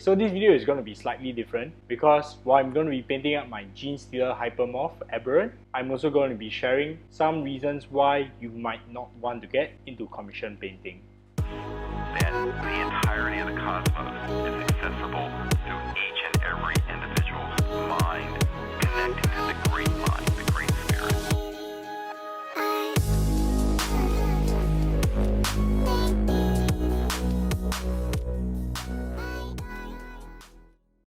So this video is going to be slightly different because while I'm going to be painting up my Gene Stealer Hypermorph Aberrant, I'm also going to be sharing some reasons why you might not want to get into commission painting. That the entirety of the cosmos is accessible to each and every individual's mind, connecting to the great mind, the great spirit.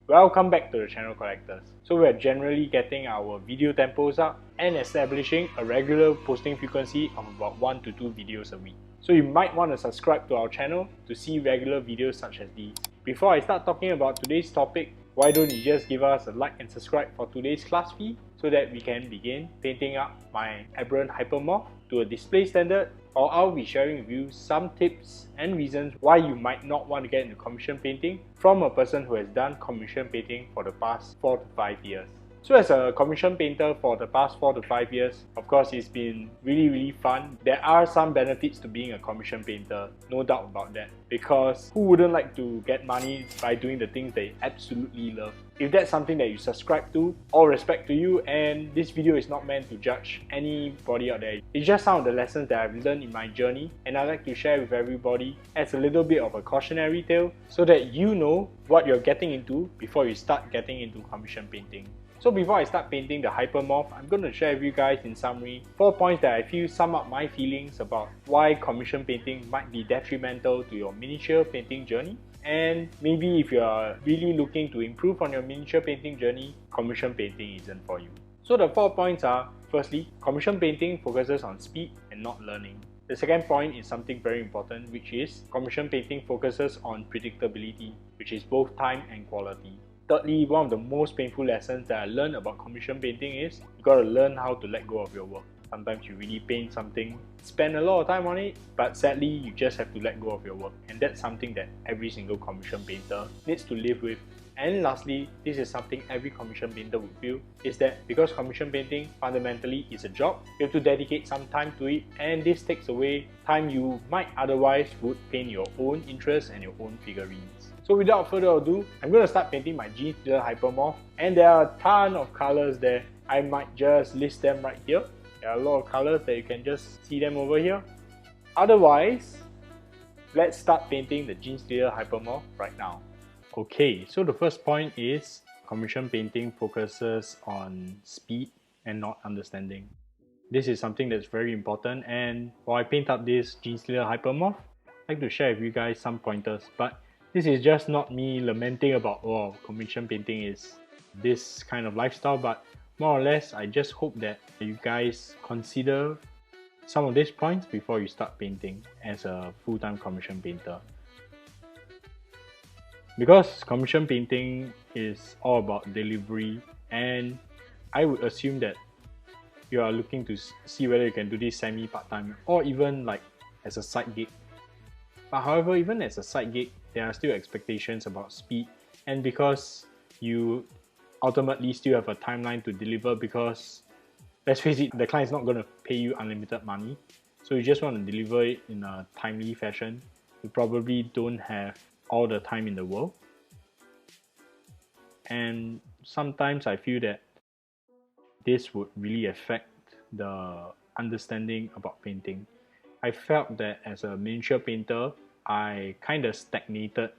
Welcome back to the channel, collectors. So we're generally getting our video tempos up and establishing a regular posting frequency of about 1 to 2 videos a week. So you might want to subscribe to our channel to see regular videos such as these. Before I start talking about today's topic, why don't you just give us a like and subscribe for today's class fee so that we can begin painting up my Aberrant Hypermorph to a display standard, or I'll be sharing with you some tips and reasons why you might not want to get into commission painting from a person who has done commission painting for the past 4 to 5 years. So as a commission painter for the past 4 to 5 years, of course it's been really fun. There are some benefits to being a commission painter, no doubt about that, because who wouldn't like to get money by doing the things they absolutely love? If that's something that you subscribe to, all respect to you, and this video is not meant to judge anybody out there. It's just some of the lessons that I've learned in my journey, and I'd like to share with everybody as a little bit of a cautionary tale so that you know what you're getting into before you start getting into commission painting. So before I start painting the Hypermorph, I'm going to share with you guys in summary 4 points that I feel sum up my feelings about why commission painting might be detrimental to your miniature painting journey. And maybe if you are really looking to improve on your miniature painting journey, commission painting isn't for you. So the 4 points are: firstly, commission painting focuses on speed and not learning. The second point is something very important, which is commission painting focuses on predictability, which is both time and quality. Thirdly, one of the most painful lessons that I learned about commission painting is you gotta learn how to let go of your work. Sometimes you really paint something, spend a lot of time on it, but sadly you just have to let go of your work, and that's something that every single commission painter needs to live with. And lastly, this is something every commission painter would feel, is that because commission painting fundamentally is a job, you have to dedicate some time to it, and this takes away time you might otherwise would paint your own interests and your own figurines. So without further ado, I'm going to start painting my Gene Stealer Hypermorph, and there are a ton of colors there. I might just list them right here. There are a lot of colors that you can just see them over here. Otherwise, let's start painting the Gene Stealer Hypermorph right now. Okay, so the first point is commission painting focuses on speed and not understanding. This is something that's very important, and while I paint up this Gene Stealer Hypermorph, I'd like to share with you guys some pointers. But this is just not me lamenting about, oh, commission painting is this kind of lifestyle, but more or less I just hope that you guys consider some of these points before you start painting as a full-time commission painter. Because commission painting is all about delivery, and I would assume that you are looking to see whether you can do this semi-part-time or even like as a side gig. But however, even as a side gig, there are still expectations about speed, and because you ultimately still have a timeline to deliver, because let's face it, the client is not going to pay you unlimited money, so you just want to deliver it in a timely fashion. You probably don't have all the time in the world, and sometimes I feel that this would really affect the understanding about painting. I felt that as a miniature painter, I kind of stagnated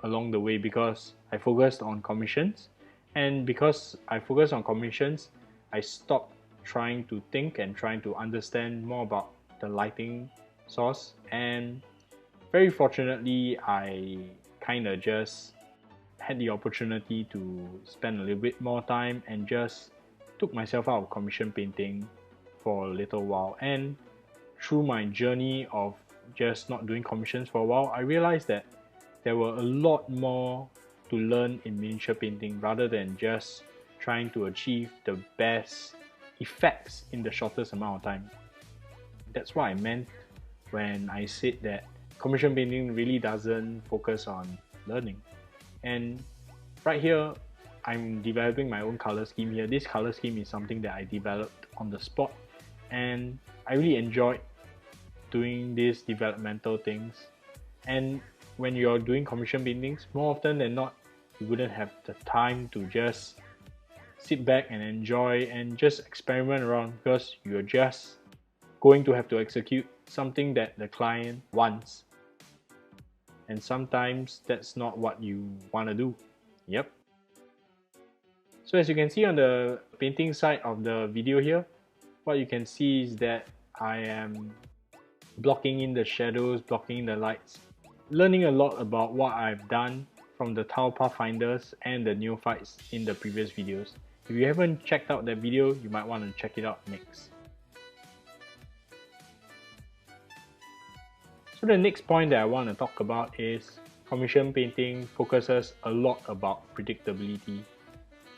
along the way because I focused on commissions, and because I focused on commissions, I stopped trying to think and trying to understand more about the lighting source. And very fortunately, I kind of just had the opportunity to spend a little bit more time and just took myself out of commission painting for a little while. And through my journey of just not doing commissions for a while, I realized that there were a lot more to learn in miniature painting rather than just trying to achieve the best effects in the shortest amount of time. That's what I meant when I said that commission painting really doesn't focus on learning. And right here, I'm developing my own color scheme here. This color scheme is something that I developed on the spot, and I really enjoyed doing these developmental things. And when you're doing commission paintings, more often than not, you wouldn't have the time to just sit back and enjoy and just experiment around, because you're just going to have to execute something that the client wants. And sometimes that's not what you want to do. Yep. So as you can see on the painting side of the video here, what you can see is that I am blocking in the shadows, blocking in the lights, learning a lot about what I've done from the tile pathfinders and the neophytes in the previous videos. If you haven't checked out that video, you might want to check it out next. So the next point that I want to talk about is commission painting focuses a lot about predictability.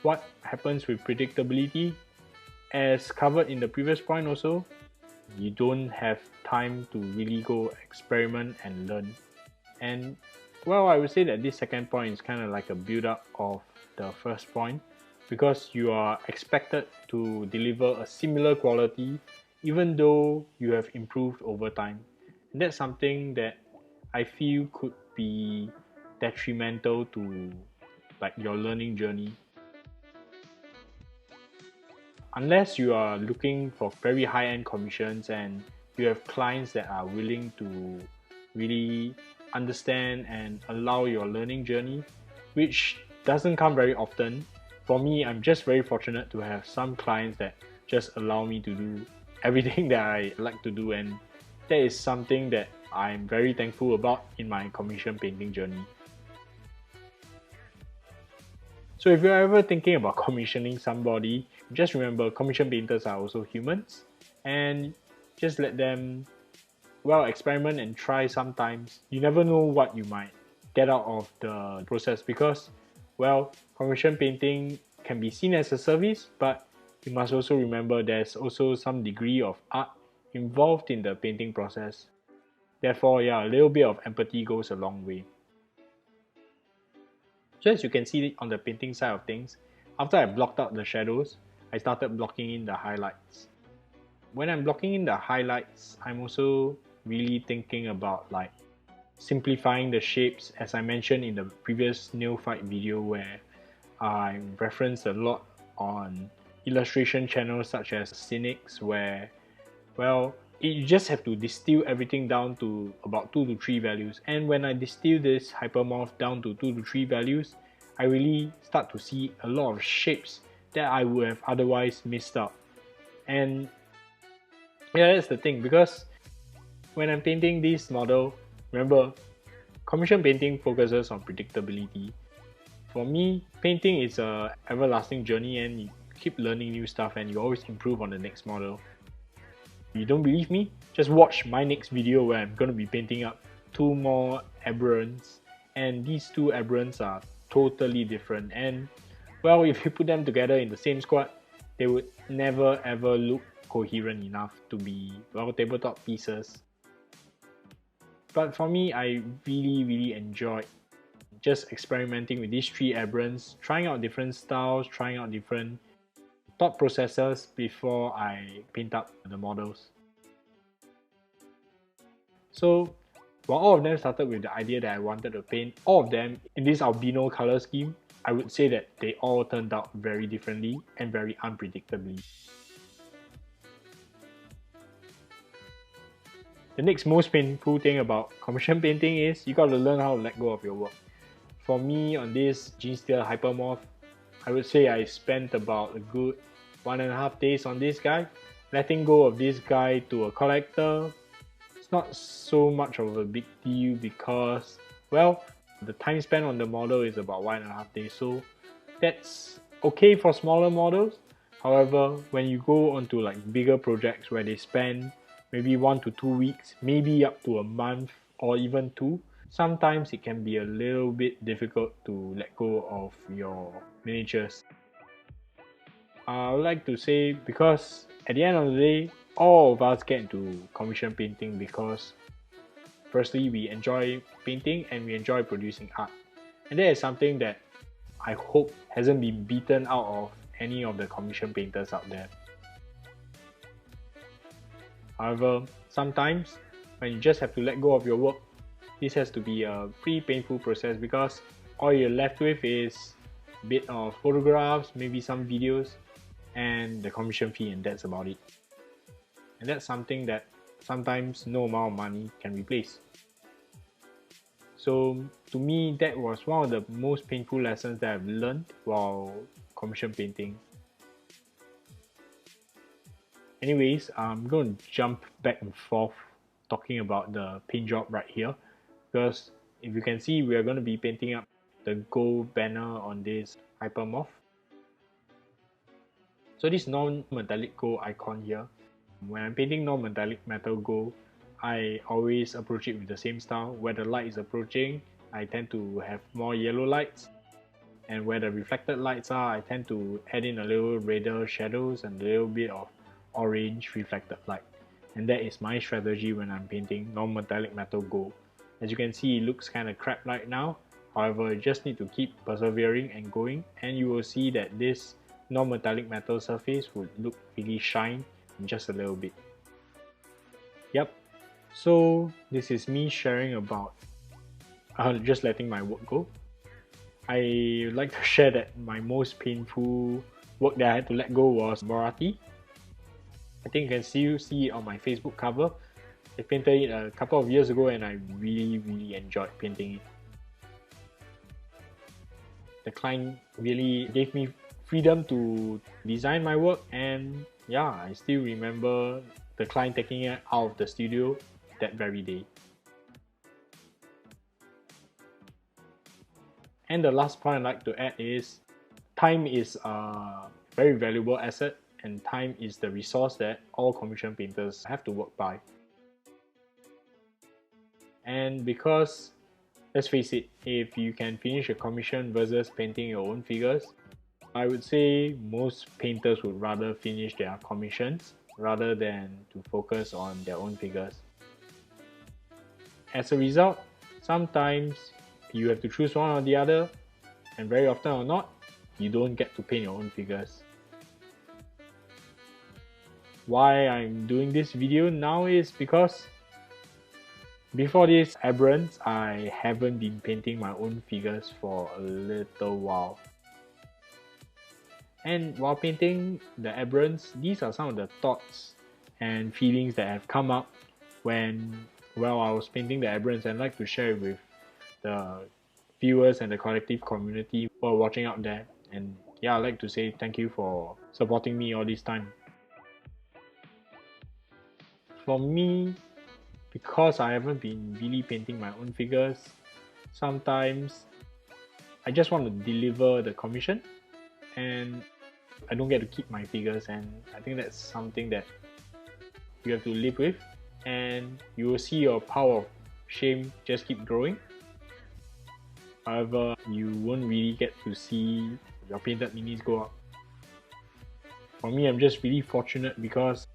What happens with predictability? As covered in the previous point also, you don't have time to really go experiment and learn. And well, I would say that this second point is kind of like a build up of the first point, because you are expected to deliver a similar quality even though you have improved over time. And that's something that I feel could be detrimental to like your learning journey. Unless you are looking for very high-end commissions and you have clients that are willing to really understand and allow your learning journey, which doesn't come very often. For me, I'm just very fortunate to have some clients that just allow me to do everything that I like to do, and that is something that I'm very thankful about in my commission painting journey. So if you're ever thinking about commissioning somebody, just remember commission painters are also humans, and just let them, well, experiment and try sometimes. You never know what you might get out of the process, because, well, commission painting can be seen as a service, but you must also remember there's also some degree of art involved in the painting process. Therefore, yeah, a little bit of empathy goes a long way. So as you can see on the painting side of things, after I blocked out the shadows, I started blocking in the highlights. When I'm blocking in the highlights, I'm also really thinking about like simplifying the shapes, as I mentioned in the previous neophyte video where I referenced a lot on illustration channels such as Cynics, where, well, you just have to distill everything down to about 2 to 3 values. And when I distill this hypermorph down to 2 to 3 values, I really start to see a lot of shapes that I would have otherwise missed out. And yeah, that's the thing, because when I'm painting this model, remember, commission painting focuses on predictability. For me, painting is a everlasting journey, and you keep learning new stuff and you always improve on the next model. You don't believe me? Just watch my next video where I'm going to be painting up 2 more aberrants, and these 2 aberrants are totally different, and well, if you put them together in the same squad, they would never ever look coherent enough to be, well, tabletop pieces. But for me, I really enjoyed just experimenting with these 3 aberrants, trying out different styles, trying out different thought processes before I paint up the models. So while all of them started with the idea that I wanted to paint all of them in this albino color scheme, I would say that they all turned out very differently and very unpredictably. The next most painful thing about commission painting is you gotta learn how to let go of your work. For me, on this Gene Stealer hypermorph, I would say I spent about a good 1.5 days on this guy. Letting go of this guy to a collector, it's not so much of a big deal because, well, the time spent on the model is about 1.5 days, so that's okay for smaller models. However, when you go onto like bigger projects where they spend maybe 1 to 2 weeks, maybe up to a month or even 2, sometimes it can be a little bit difficult to let go of your miniatures. I would like to say, because at the end of the day, all of us get into commission painting because firstly, we enjoy painting and we enjoy producing art. And that is something that I hope hasn't been beaten out of any of the commission painters out there. However, sometimes when you just have to let go of your work, this has to be a pretty painful process, because all you're left with is a bit of photographs, maybe some videos, and the commission fee, and that's about it. And that's something that sometimes no amount of money can replace. So to me, that was one of the most painful lessons that I've learned while commission painting. Anyways, I'm going to jump back and forth talking about the paint job right here, because if you can see, we are going to be painting up the gold banner on this hypermorph. So this non-metallic gold icon here, when I'm painting non-metallic metal gold, I always approach it with the same style. Where the light is approaching, I tend to have more yellow lights, and where the reflected lights are, I tend to add in a little redder shadows and a little bit of orange reflected light. And that is my strategy when I'm painting non-metallic metal gold. As you can see, it looks kind of crap right now. However, you just need to keep persevering and going, and you will see that this non-metallic metal surface would look really shine in just a little bit. Yep, so this is me sharing about just letting my work go. I would like to share that my most painful work that I had to let go was Borati. I think you can still see it on my Facebook cover. I painted it a couple of years ago and I really enjoyed painting it. The client really gave me freedom to design my work, and yeah, I still remember the client taking it out of the studio that very day. And the last point I'd like to add is time is a very valuable asset, and time is the resource that all commission painters have to work by. And because, let's face it, if you can finish a commission versus painting your own figures, I would say most painters would rather finish their commissions rather than to focus on their own figures. As a result, sometimes you have to choose one or the other, and very often or not, you don't get to paint your own figures. Why I'm doing this video now is because before this Aberrants, I haven't been painting my own figures for a little while. And while painting the Aberrants, these are some of the thoughts and feelings that have come up while I was painting the Aberrants, and I'd like to share it with the viewers and the Kolectiv community who are watching out there. And yeah, I'd like to say thank you for supporting me all this time. For me, because I haven't been really painting my own figures, sometimes I just want to deliver the commission and I don't get to keep my figures, and I think that's something that you have to live with, and you will see your pile of shame just keep growing. However, you won't really get to see your painted minis go up. For me, I'm just really fortunate because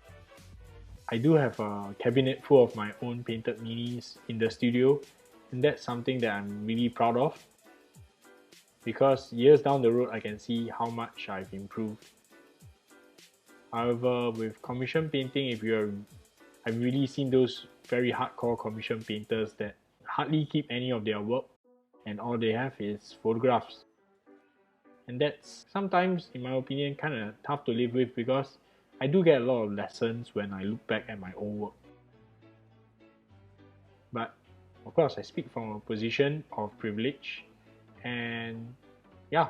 I do have a cabinet full of my own painted minis in the studio, and that's something that I'm really proud of, because years down the road I can see how much I've improved. However, with commission painting, I've really seen those very hardcore commission painters that hardly keep any of their work and all they have is photographs. And that's sometimes, in my opinion, kind of tough to live with, because I do get a lot of lessons when I look back at my own work. But of course, I speak from a position of privilege, and yeah.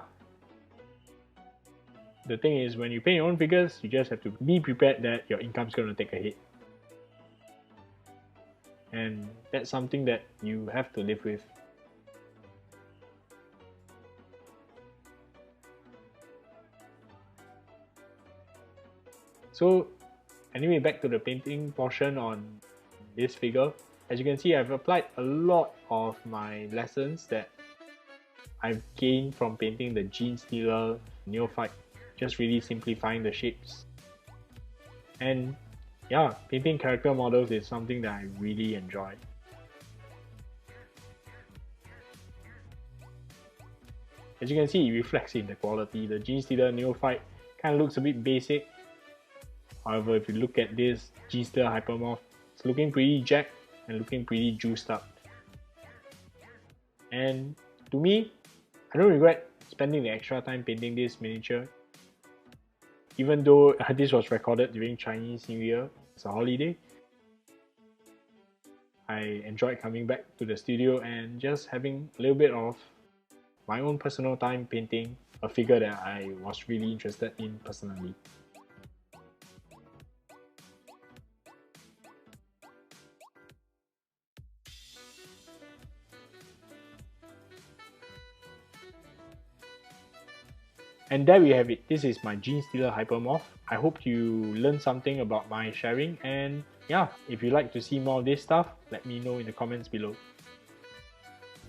The thing is, when you paint your own figures, you just have to be prepared that your income's going to take a hit. And that's something that you have to live with. So anyway, back to the painting portion on this figure. As you can see, I've applied a lot of my lessons that I've gained from painting the Gene Stealer Neophyte, just really simplifying the shapes. And yeah, painting character models is something that I really enjoy. As you can see, it reflects in the quality. The Gene Stealer Neophyte kind of looks a bit basic. However, if you look at this Gene Stealer Hypermorph, it's looking pretty jacked and looking pretty juiced up. And to me, I don't regret spending the extra time painting this miniature. Even though this was recorded during Chinese New Year, it's a holiday. I enjoyed coming back to the studio and just having a little bit of my own personal time painting a figure that I was really interested in personally. And there we have it. This is my Gene Stealer Hypermorph. I hope you learned something about my sharing, and yeah, if you'd like to see more of this stuff, let me know in the comments below.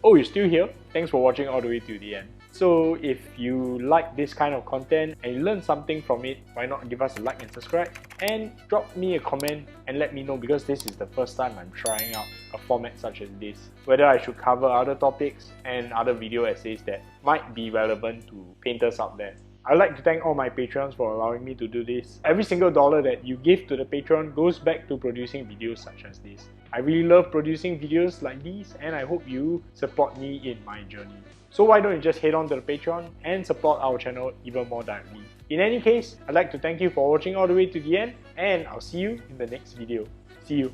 Oh, you're still here? Thanks for watching all the way to the end. So if you like this kind of content and you learn something from it, why not give us a like and subscribe? And drop me a comment and let me know, because this is the first time I'm trying out a format such as this, whether I should cover other topics and other video essays that might be relevant to painters out there. I'd like to thank all my patrons for allowing me to do this. Every single dollar that you give to the Patreon goes back to producing videos such as this. I really love producing videos like these, and I hope you support me in my journey. So why don't you just head on to the Patreon and support our channel even more directly. In any case, I'd like to thank you for watching all the way to the end, and I'll see you in the next video. See you.